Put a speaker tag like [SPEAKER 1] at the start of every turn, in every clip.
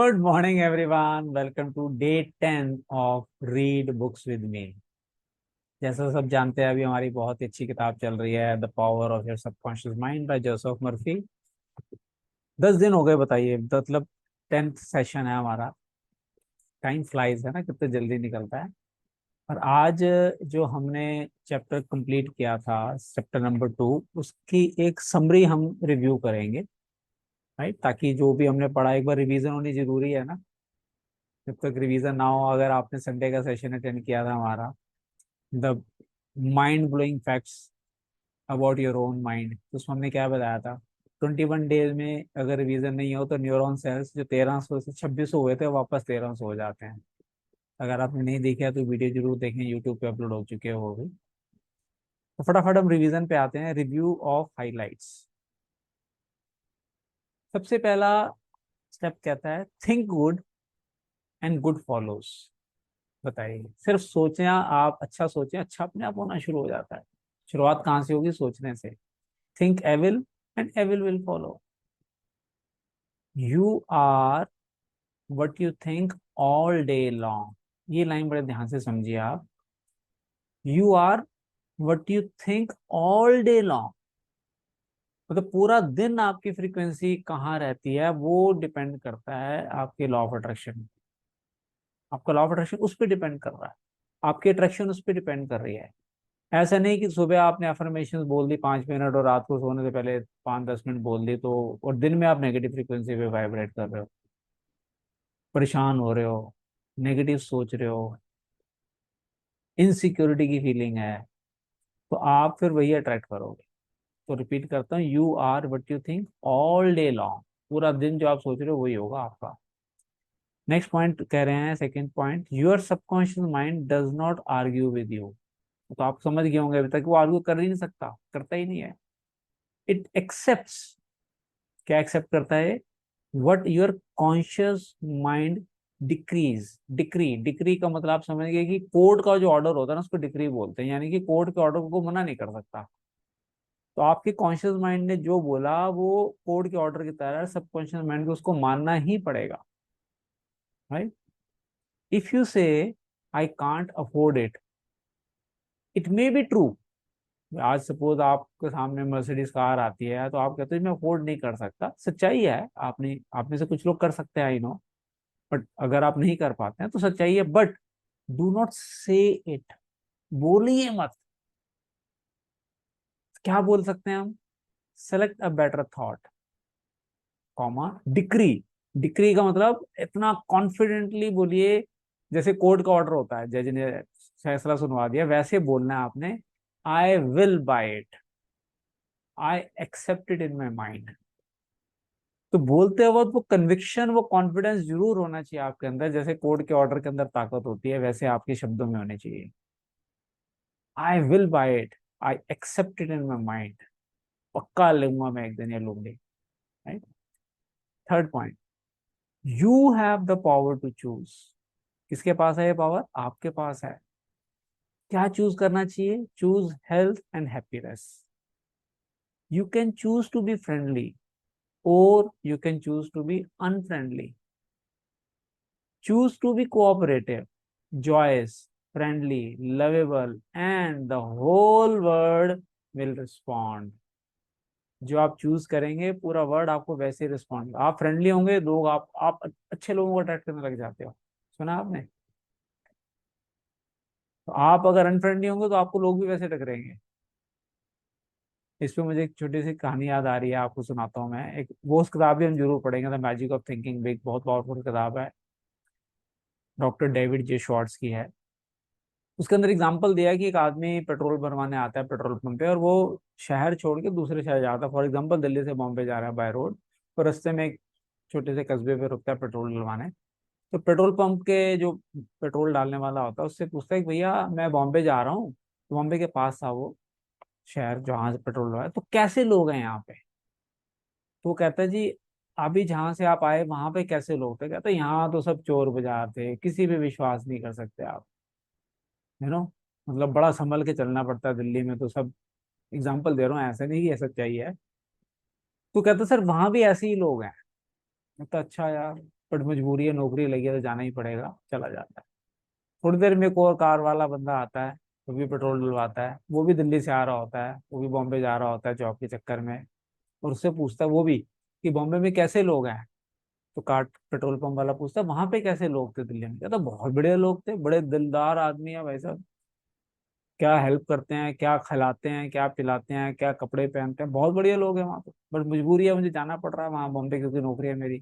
[SPEAKER 1] Good morning everyone, welcome to day 10 of read books with me. जैसा सब जानते हैं, अभी हमारी बहुत ही अच्छी किताब चल रही है, the power of your subconscious mind bye Joseph Murphy. 10 दिन हो गए, बताइए, मतलब 10th सेशन है हमारा। टाइम फ्लाइज है ना, कितने जल्दी निकलता है। और आज जो हमने चैप्टर कंप्लीट किया था, चैप्टर नंबर 2, उसकी एक समरी हम रिव्यू करेंगे। राइट, ताकि जो भी हमने पढ़ा, एक बार रिवीजन होनी जरूरी है ना। जब तक रिवीजन ना हो, अगर आपने संडे का सेशन अटेंड किया था हमारा, the mind blowing facts about your own mind, तो उसमें हमने क्या बताया था। 21 डेज में अगर रिवीजन नहीं हो तो न्यूरॉन सेल्स जो 1300 से 2600 हुए थे, वो वापस 1300 हो जाते हैं। अगर आपने नहीं देखा तो वीडियो जरूर देखें, यूट्यूब पे अपलोड हो चुके हो वो भी। तो फटाफट हम रिवीजन पे आते हैं, रिव्यू ऑफ हाइलाइट्स। सबसे पहला स्टेप कहता है think good and good follows. बताइए, सिर्फ सोचें, आप अच्छा सोचें, अच्छा अपने आप होना शुरू हो जाता है। शुरुआत कहाँ से होगी? सोचने से। Think evil and evil will follow. You are what you think all day long. ये लाइन बड़े ध्यान से समझिए आप। You are what you think all day long, मतलब पूरा दिन आपकी फ्रीक्वेंसी कहाँ रहती है, वो डिपेंड करता है आपके लॉ ऑफ अट्रैक्शन। आपका लॉ ऑफ अट्रैक्शन उस पर डिपेंड कर रहा है, आपकी अट्रैक्शन उस पर डिपेंड कर रही है। ऐसा नहीं कि सुबह आपने अफर्मेशन बोल दी 5 मिनट और रात को सोने से पहले 5-10 मिनट बोल दी, तो और दिन में आप नेगेटिव फ्रीक्वेंसी पे वाइब्रेट कर रहे हो, परेशान हो रहे हो, नेगेटिव सोच रहे हो, इनसिक्योरिटी की फीलिंग है, तो आप फिर वही अट्रैक्ट करोगे। तो रिपीट करता हूँ, you are what you think all day long. पूरा दिन जो आप सोच रहे हो वही होगा आपका। नेक्स्ट पॉइंट कह रहे हैं, second point, your subconscious mind does not argue with you. तो आप समझ गए होंगे अभी तक, वो आर्ग्यू कर ही नहीं सकता, करता ही नहीं है। It accepts. क्या एक्सेप्ट करता है? What your conscious mind decree का मतलब आप समझ गए कि कोर्ट का जो ऑर्डर होता है ना, उसको डिक्री बोलते हैं, यानी कि कोर्ट के ऑर्डर को मना नहीं कर सकता। तो आपके कॉन्शियस माइंड ने जो बोला वो कोर्ट के ऑर्डर की तरह, सबकॉन्शियस माइंड को उसको मानना ही पड़ेगा। राइट। इफ यू से I can't afford it, it may be true. आज सपोज आपके सामने मर्सिडीज कार आती है, तो आप कहते हो मैं अफोर्ड नहीं कर सकता, सच्चाई है। आपने, आप में से कुछ लोग कर सकते हैं, आई नो। बट अगर आप नहीं कर पाते हैं तो सच्चाई है, बट डू नॉट से इट। बोलिए मत। क्या बोल सकते हैं हम? Select a better thought, comma decree. Decree का मतलब इतना कॉन्फिडेंटली बोलिए, जैसे कोर्ट का ऑर्डर होता है, जज ने फैसला सुनवा दिया, वैसे बोलना है आपने। I will buy it, I accept it in my mind. तो बोलते वक्त वो कन्विक्शन, वो कॉन्फिडेंस जरूर होना चाहिए आपके अंदर, जैसे कोर्ट के ऑर्डर के अंदर ताकत होती है, वैसे आपके शब्दों में होनी चाहिए। I will buy it, I accept it in my mind. पक्का लूंगा मैं एक दिन, या लूंगी। Right. Third point, you have the power to choose. किसके पास है ये पावर? आपके पास है। क्या चूज करना चाहिए? Choose health and happiness. You can choose to be friendly और you can choose to be unfriendly. Choose to be cooperative, joyous, friendly, lovable, and the whole world will respond। जो आप choose करेंगे, पूरा word आपको वैसे respond. आप friendly होंगे, लोग आप अच्छे लोगों को अट्रैक्ट करने लग जाते हो। सुना आपने? तो आप अगर अनफ्रेंडली होंगे तो आपको लोग भी वैसे टकरेंगे। इस पे मुझे एक छोटी सी कहानी याद आ रही है, आपको सुनाता हूँ मैं। एक वो उस किताब भी हम जरूर पढ़ेंगे, the magic of thinking big, बहुत पावरफुल किताब है, डॉक्टर डेविड जे शॉर्ट्स की है। उसके अंदर एग्जाम्पल दिया है कि एक आदमी पेट्रोल भरवाने आता है पेट्रोल पंप पे, और वो शहर छोड़ के दूसरे शहर जाता है। फॉर एग्जाम्पल दिल्ली से बॉम्बे जा रहा है बाय रोड, तो रास्ते में एक छोटे से कस्बे पे रुकता है पेट्रोल डलवाने। तो पेट्रोल पंप के जो पेट्रोल डालने वाला होता है, उससे पूछता है कि भैया मैं बॉम्बे जा रहा हूँ। तो बॉम्बे के पास था वो शहर जहाँ से पेट्रोल डलवाया, तो कैसे लोग हैं यहाँ पे? तो वो कहता है जी, अभी जहाँ से आप आए वहां पे कैसे लोग थे? कहता है यहाँ तो सब चोर बाजार थे, किसी पे विश्वास नहीं कर सकते आप। यू नो, मतलब बड़ा संभल के चलना पड़ता है दिल्ली में तो सब। एग्जाम्पल दे रहा हूँ, ऐसे नहीं कि ऐसा चाहिए। तो कहता सर वहां भी ऐसे ही लोग हैं। कहता अच्छा यार, बट मजबूरी है, नौकरी लगी है तो जाना ही पड़ेगा, चला जाता है। थोड़ी देर में एक और कार वाला बंदा आता है, वो भी पेट्रोल डलवाता है, वो भी दिल्ली से आ रहा होता है, वो भी बॉम्बे जा रहा होता है जॉब के चक्कर में। और उससे पूछता है वो भी कि बॉम्बे में कैसे लोग हैं। तो कार पेट्रोल पंप वाला पूछता है वहां पे कैसे लोग थे दिल्ली में। कहता बहुत बढ़िया लोग थे, बड़े दिलदार आदमी है भाई साहब, क्या हेल्प करते हैं, क्या खिलाते हैं, क्या पिलाते हैं, क्या कपड़े पहनते हैं, बहुत बढ़िया लोग हैं वहाँ पे, बट मजबूरी है, मुझे जाना पड़ रहा है वहाँ बॉम्बे क्योंकि नौकरी है मेरी।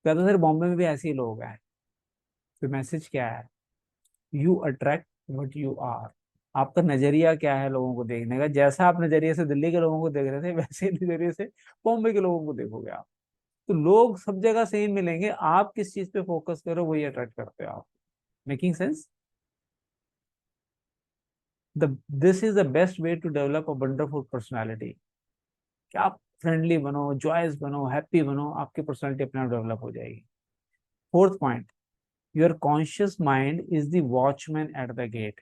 [SPEAKER 1] कहता सर बॉम्बे में भी ऐसे ही लोग हैं। तो मैसेज क्या है? You attract what you are. आपका नजरिया क्या है लोगों को देखने का? जैसा आप नजरिए से दिल्ली के लोगों को देख रहे थे, वैसे ही नजरिए से बॉम्बे के लोगों को देखोगे आप। तो लोग सब जगह सेम मिलेंगे, आप किस चीज पे फोकस करो वही अट्रैक्ट करते हो आप। Making sense? The this is the best way to develop a wonderful personality. कि आप फ्रेंडली बनो, जॉयस बनो, हैप्पी बनो, आपकी पर्सनैलिटी अपने आप डेवलप हो जाएगी। Fourth point, your conscious mind is the watchman at the gate.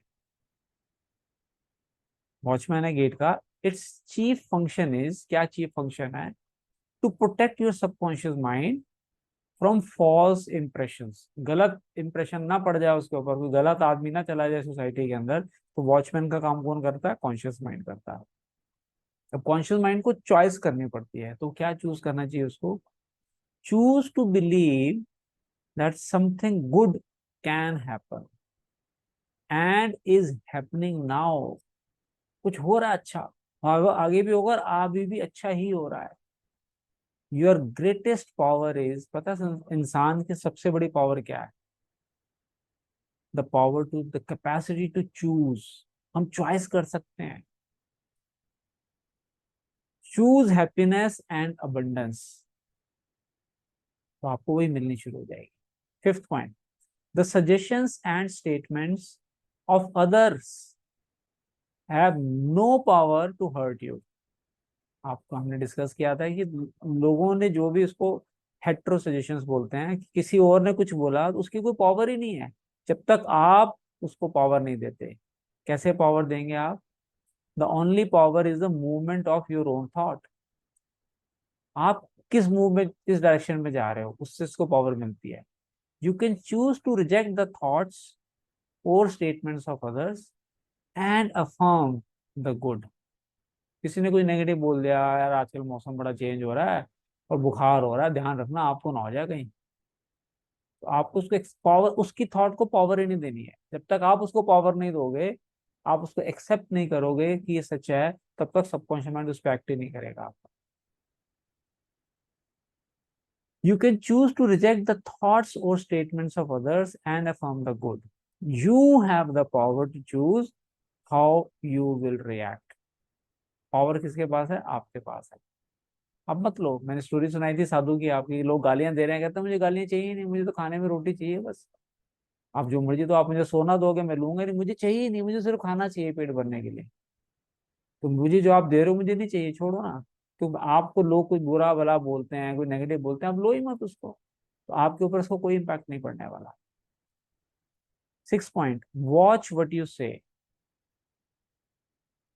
[SPEAKER 1] Watchman है गेट का। इट्स चीफ फंक्शन इज, क्या चीफ फंक्शन है? To protect your subconscious mind from false impressions. गलत इंप्रेशन ना पड़ जाए उसके ऊपर, कोई गलत आदमी ना चला जाए सोसाइटी के अंदर। तो वॉचमैन का काम कौन करता है? कॉन्शियस माइंड करता है। अब कॉन्शियस माइंड को चॉइस करनी पड़ती है, तो क्या चूज करना चाहिए उसको? Choose to believe that something good can happen and is happening now. कुछ हो रहा है अच्छा, आगे भी होगा और अभी भी अच्छा ही हो रहा है। योर ग्रेटेस्ट पावर इज, पता है इंसान की सबसे बड़ी पावर क्या है? The power to, the capacity to choose. हम चॉइस कर सकते हैं। चूज हैप्पीनेस एंड अबंडेंस, तो आपको वही मिलनी शुरू हो जाएगी। Fifth point, the suggestions and statements of others have no power to hurt you. आपको हमने डिस्कस किया था कि लोगों ने जो भी उसको हेट्रो सजेशंस बोलते हैं, कि किसी और ने कुछ बोला तो उसकी कोई पावर ही नहीं है जब तक आप उसको पावर नहीं देते। कैसे पावर देंगे आप? The only power is the movement of your own thought. आप किस मूवमेंट, किस डायरेक्शन में जा रहे हो, उससे उसको पावर मिलती है। You can choose to reject the thoughts और statements of others and affirm the good. किसी ने कुछ नेगेटिव बोल दिया, यार आजकल मौसम बड़ा चेंज हो रहा है और बुखार हो रहा है, ध्यान रखना आपको ना हो जाए कहीं। तो आपको उसको पावर, उसकी थॉट को पावर ही नहीं देनी है। जब तक आप उसको पावर नहीं दोगे, आप उसको एक्सेप्ट नहीं करोगे कि ये सच है, तब तक सबकॉन्शियस माइंड उस पर एक्ट ही नहीं करेगा आपका। You can choose to reject the thoughts or statements of others and affirm the good. You have the power to choose how you will react. Power किसके पास है? आपके पास है। अब मत लो, मैंने स्टोरी सुनाई थी साधु की आपकी, लोग गालियां दे रहे हैं, कहते हैं मुझे गालियां चाहिए नहीं, मुझे तो खाने में रोटी चाहिए बस। आप जो मर्जी, तो आप मुझे सोना दोगे मैं लूंगा नहीं, मुझे चाहिए नहीं, मुझे सिर्फ खाना चाहिए पेट भरने के लिए। तो मुझे जो आप दे रहे हो मुझे नहीं चाहिए, छोड़ो ना। तो आपको लोग कुछ बुरा भला बोलते हैं, कोई नेगेटिव बोलते हैं, आप लो ही मत उसको। तो आपके ऊपर इसको कोई इम्पैक्ट नहीं पड़ने वाला। Six point, watch what you say.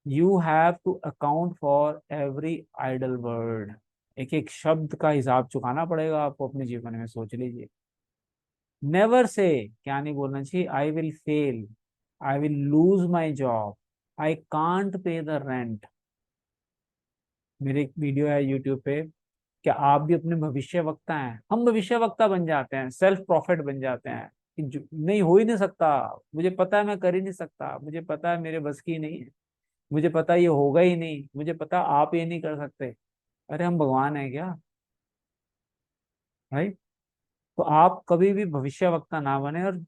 [SPEAKER 1] You have to account for every idle word. एक एक शब्द का हिसाब चुकाना पड़ेगा आपको अपने जीवन में, सोच लीजिए। नेवर से, क्या नहीं बोलना चाहिए? I will fail, I will lose my job, I can't pay the rent. मेरी एक वीडियो है यूट्यूब पे, क्या आप भी अपने भविष्य वक्ता हैं? हम भविष्य वक्ता बन जाते हैं, सेल्फ प्रॉफिट बन जाते हैं कि नहीं हो ही नहीं सकता, मुझे पता है मैं कर ही नहीं सकता, मुझे पता है मेरे बस की नहीं है, मुझे पता है ये होगा ही नहीं, मुझे पता है आप ये नहीं कर सकते। अरे हम भगवान है क्या भाई? तो आप कभी भी भविष्य वक्ता ना बने। और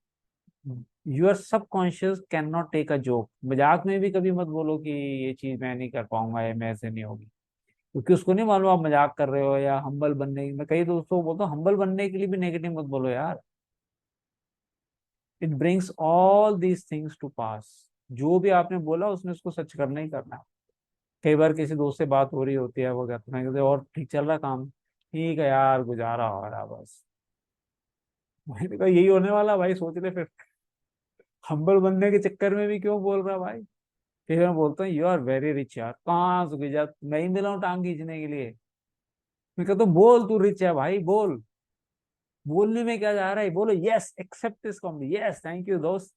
[SPEAKER 1] your subconscious can not take a joke. मजाक में भी कभी मत बोलो कि ये चीज मैं नहीं कर पाऊंगा या मैं ऐसे नहीं होगी, क्योंकि उसको नहीं मालूम आप मजाक कर रहे हो या हम्बल बनने। मैं कई दोस्तों को बोलता हूँ हम्बल बनने के लिए भी नेगेटिव मत बोलो यार। It brings all these things to pass. जो भी आपने बोला उसने उसको सच करना ही करना है। कई बार किसी दोस्त से बात हो रही होती है, वो कहते हैं और ठीक चल रहा काम? ठीक है यार, गुजारा हो रहा बस। मैंने कहा यही होने वाला भाई, सोच ले फिर। हम्बल बनने के चक्कर में भी क्यों बोल रहा भाई? फिर मैं बोलता हूँ यू आर वेरी रिच यार, कहाँ से गुजरा, मैं ही मिला हूँ टांग खींचने के लिए। मैं कहता हूँ बोल तू रिच है भाई, बोल। बोलने में क्या जा रहा है, बोलो yes accept this compliment, yes thank you दोस्त,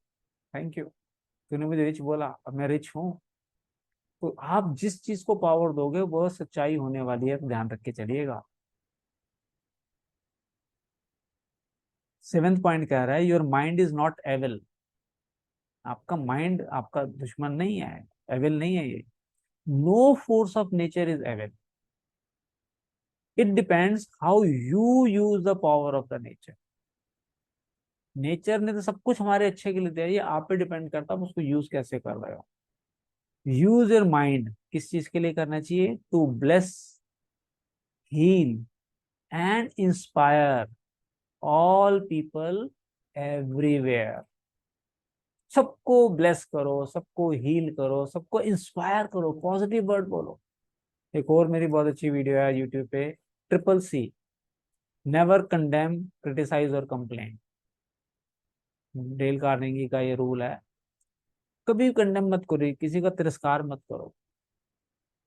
[SPEAKER 1] थैंक यू, तूने मुझे रिच बोला, अब मैं रिच हूँ। तो आप जिस चीज को पावर दोगे वो सच्चाई होने वाली है, तो ध्यान रख के चलिएगा। सेवेंथ पॉइंट कह रहा है your mind is not evil. आपका माइंड आपका दुश्मन नहीं है, एविल नहीं है ये। No force of nature is evil, it depends how you use the power of the nature. Nature ने तो सब कुछ हमारे अच्छे के लिए दिया, ये आप पे डिपेंड करता है आप उसको यूज कैसे कर रहे हो। यूज योर माइंड किस चीज के लिए करना चाहिए, to bless, heal and inspire all people everywhere. सबको ब्लेस करो, सबको हील करो, सबको इंस्पायर करो, पॉजिटिव वर्ड बोलो। एक और मेरी बहुत अच्छी वीडियो है यूट्यूब पे, triple C, never condemn, criticize और कंप्लेन। डेल कार्नेगी का ये रूल है, कभी कंडेम मत करो, किसी का तिरस्कार मत करो,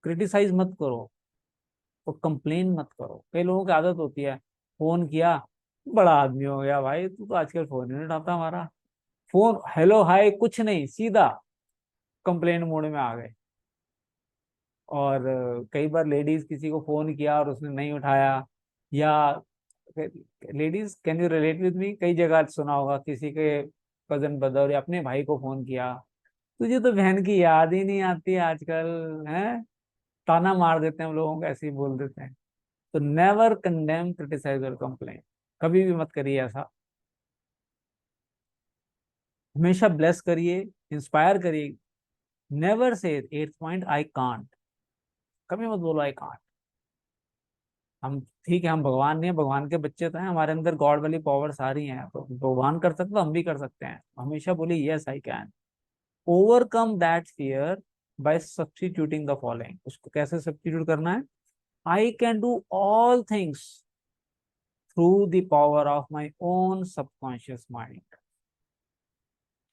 [SPEAKER 1] क्रिटिसाइज मत करो और कंप्लेन मत करो। कई लोगों की आदत होती है, फोन किया, बड़ा आदमी हो गया भाई तू तो, आजकल फोन ही नहीं उठाता हमारा, फोन हेलो हाय कुछ नहीं, सीधा कंप्लेन मोड में आ गए। और कई बार लेडीज किसी को फोन किया और उसने नहीं उठाया, या ladies can you relate with me, कई जगह सुना होगा किसी के कजन ब्रदर या अपने भाई को फोन किया, तुझे तो बहन की याद ही नहीं आती आजकल है, ताना मार देते हैं हम लोगों को, ऐसे ही बोल देते हैं। तो नेवर कंडेम, क्रिटिसाइज और कंप्लेन, कभी भी मत करिए ऐसा। हमेशा ब्लेस करिए, इंस्पायर करिए। Never say, eight point, I can't, कभी मत बोलो आई कांट। हम ठीक है, हम भगवान नहीं है, भगवान के बच्चे तो हैं, हमारे अंदर गॉड वाली पावर सारी हैं, तो भगवान कर सकते तो हम भी कर सकते हैं। हमेशा बोलिए yes I can. Overcome that fear bye substituting the following. उसको कैसे सब्स्टिट्यूट करना है, I can do all things through the power of my own subconscious mind.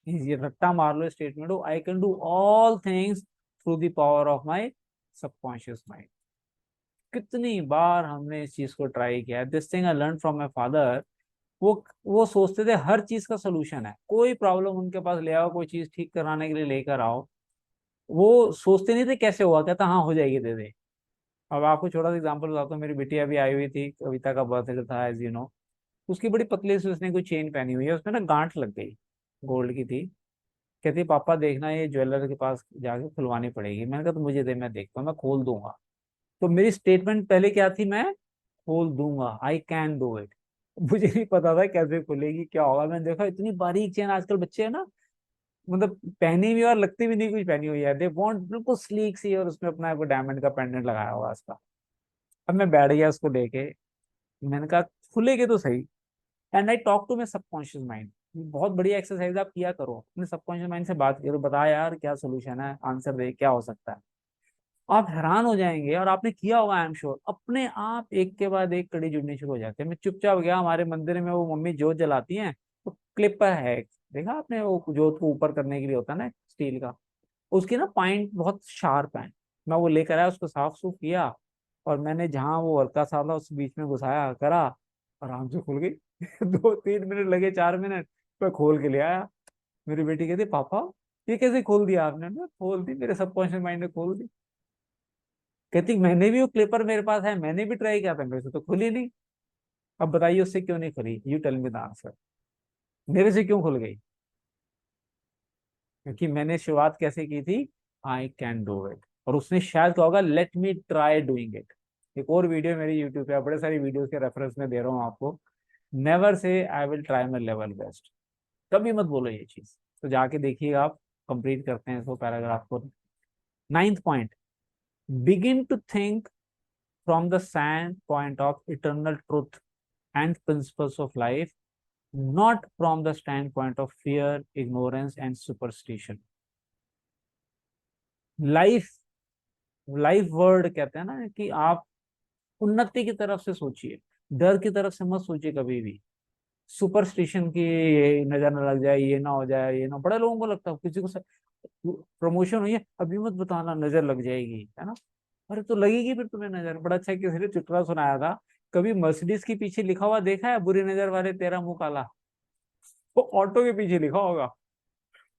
[SPEAKER 1] ये रट्टा मार लो स्टेटमेंट हो, I can do all things through the power of my subconscious mind. कितनी बार हमने इस चीज को ट्राई किया है, this thing I learn from my father. वो सोचते थे हर चीज का सोल्यूशन है, कोई प्रॉब्लम उनके पास ले आओ, कोई चीज ठीक कराने के लिए लेकर आओ, वो सोचते नहीं थे कैसे हुआ, कहता हाँ हो जाएगी दे दे। अब आपको छोटा सा एग्जांपल बताता हूँ, मेरी बेटी अभी आई हुई थी, कविता का बर्थडे था एज यू नो। उसकी बड़ी पतली से उसने कोई चेन पहनी हुई है, उसमें ना गांठ लग गई, गोल्ड की थी। कहती पापा देखना ये ज्वेलर के पास जाके खुलवानी पड़ेगी। मैंने कहा तो मुझे दे, मैं देखता हूँ, मैं खोल दूंगा। तो मेरी स्टेटमेंट पहले क्या थी, मैं खोल दूंगा, आई कैन डू इट। मुझे नहीं पता था कैसे खुलेगी क्या होगा, मैंने देखा इतनी बारीक चेन, आजकल बच्चे है ना, मतलब पहनी हुई और लगती भी नहीं कुछ पहनी हुई है, दे वांट बिल्कुल स्लीक सी, और उसमें अपना कोई डायमंड का पेंडेंट लगाया होगा उसका। अब मैं बैठ गया उसको लेके, मैंने कहा खुलेगी तो सही। And I talk to my subconscious mind. बहुत बढ़िया एक्सरसाइज आप किया करो, अपने सबकॉन्शियस माइंड से बात करो, बता यार क्या सोल्यूशन है, आंसर दे क्या हो सकता है। आप हैरान हो जाएंगे, और आपने किया होगा आई एम श्योर, अपने आप एक के बाद एक कड़ी जुड़नी शुरू हो जाती है। मैं चुपचाप गया हमारे मंदिर में, वो मम्मी जोत जलाती हैं, तो क्लिपर है देखा आपने, वो जोत को ऊपर करने के लिए होता है ना स्टील का, उसकी ना पॉइंट बहुत शार्प है। मैं वो लेकर आया, उसको साफ सूफ किया, और मैंने जहां वो हल्का सा था उस बीच में घुसाया करा, आराम से खुल गई। 2-3 मिनट लगे, 4 मिनट, मैं खोल के ले आया। मेरी बेटी कहती पापा ये कैसे खोल दिया आपने, मैं खोल दी, मेरे सबकॉन्शियस माइंड ने खोल दी। कहती मैंने भी वो क्लिपर मेरे पास है, मैंने भी ट्राई किया था, मेरे से तो खुली नहीं। अब बताइए उससे क्यों नहीं खुली, you tell me the answer. मेरे से क्यों खुल गई, क्योंकि मैंने शुरुआत कैसे की थी, आई कैन डू इट। और उसने शायद कहा होगा let me try doing it. एक और वीडियो मेरी यूट्यूब पे, बड़े सारी वीडियोस के रेफरेंस में दे रहा हूँ आपको, never say I will try my level best, कभी मत बोलो ये चीज। तो जाके देखिएगा आप, कंप्लीट करते हैं इसको पैराग्राफ को। Ninth point, begin to think from the standpoint of eternal truth and principles of life, not from the standpoint of fear, ignorance and superstition. Life, life word कहते हैं ना कि आप उन्नति की तरफ से सोचिए, डर की तरफ से मत सोचिए कभी भी। सुपरस्टिशन की, ये नजर ना लग जाए, ये ना हो जाए, ये ना, बड़े लोगों को लगता है किसी को प्रमोशन हुई है अभी मत बताना नजर लग जाएगी, है ना। अरे तो लगेगी फिर तुम्हें नजर। बड़ा अच्छा किसी ने चुटकुला सुनाया था, कभी मर्सिडीज के पीछे लिखा हुआ देखा है, बुरी नजर वाले तेरा मुंह काला? वो ऑटो के पीछे लिखा होगा।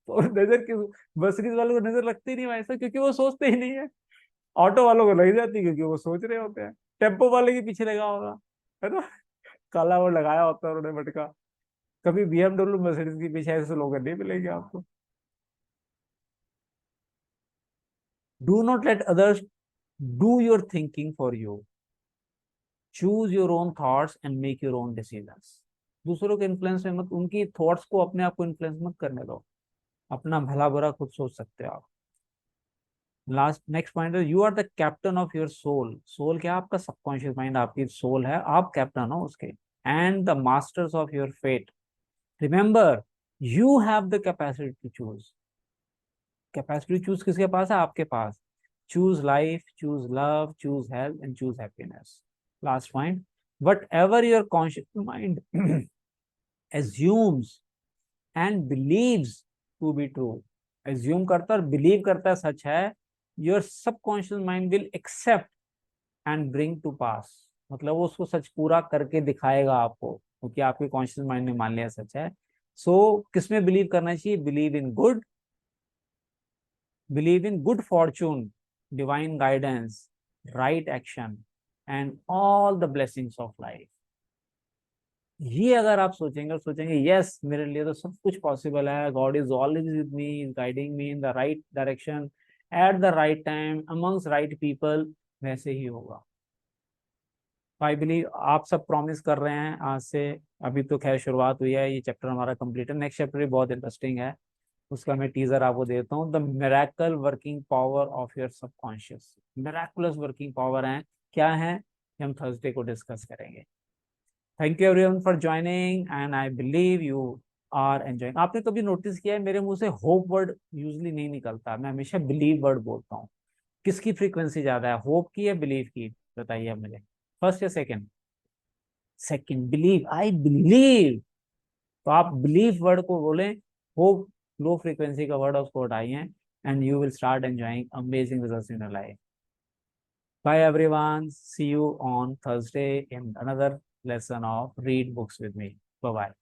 [SPEAKER 1] तो नजर किस, मर्सिडीज वालों को नजर लगती नहीं वैसा, क्योंकि वो सोचते ही नहीं है। ऑटो वालों को लग जाती है क्योंकि वो सोच रहे होते हैं। टेम्पो वाले के पीछे लगा होगा, है ना, काला वो लगाया होता है उन्होंने मटका। कभी BMW मर्सिडीज के पीछे ऐसे लोग नहीं मिलेंगे आपको। Do not let others do your thinking for you. Choose your own thoughts and make your own decisions. दूसरों के इन्फ्लुएंस में मत, उनकी थॉट्स को अपने आप को इन्फ्लुएंस मत करने दो। अपना भला बुरा खुद सोच सकते हो आप। लास्ट नेक्स्ट पॉइंट है, you are the captain of your soul. Soul क्या? आपका सबकॉन्शियस माइंड आपकी सोल है, आप कैप्टन हो उसके। And the masters of your fate. Remember, you have the capacity to choose. Capacity choose किसके पास है? आपके पास। Choose life, choose love, choose health and choose happiness. Last point, whatever your conscious mind assumes and believes to be true, assume करता है और believe करता है सच है, your subconscious mind will accept and bring to pass। मतलब वो उसको सच पूरा करके दिखाएगा आपको, क्योंकि आपके कॉन्शियस माइंड ने मान लिया सच है। सो किसमें बिलीव करना चाहिए? Believe in good, believe in good Fortune, divine guidance, right action and all the blessings of life. ये अगर आप सोचेंगे और सोचेंगे यस मेरे लिए तो सब कुछ पॉसिबल है, God is always with me, is guiding me in the right direction at the right time amongst right people, वैसे ही होगा। आई बिलीव आप सब प्रॉमिस कर रहे हैं आज से। अभी तो खैर शुरुआत हुई है, ये चैप्टर हमारा कंप्लीट है, नेक्स्ट चैप्टर भी बहुत इंटरेस्टिंग है। उसका मैं टीजर आपको देता हूँ, the miracle working power of your subconscious. Miraculous working power है, क्या है, ये हम थर्सडे को डिस्कस करेंगे। Thank you everyone for joining and I believe you are enjoying. आपने कभी नोटिस किया है मेरे मुंह से होप वर्ड यूजली नहीं निकलता, मैं हमेशा बिलीव वर्ड बोलता हूँ। किसकी फ्रीक्वेंसी ज्यादा है, होप की या बिलीव की? बताइए अब मुझे, फर्स्ट या second? Second, believe, I believe. तो आप बिलीव वर्ड को बोलें, होप लो फ्रीक्वेंसी का वर्ड, उसको हटाइए, and you will start enjoying amazing results in your life. Bye everyone. See you on Thursday in another lesson of Read Books with Me. Bye bye.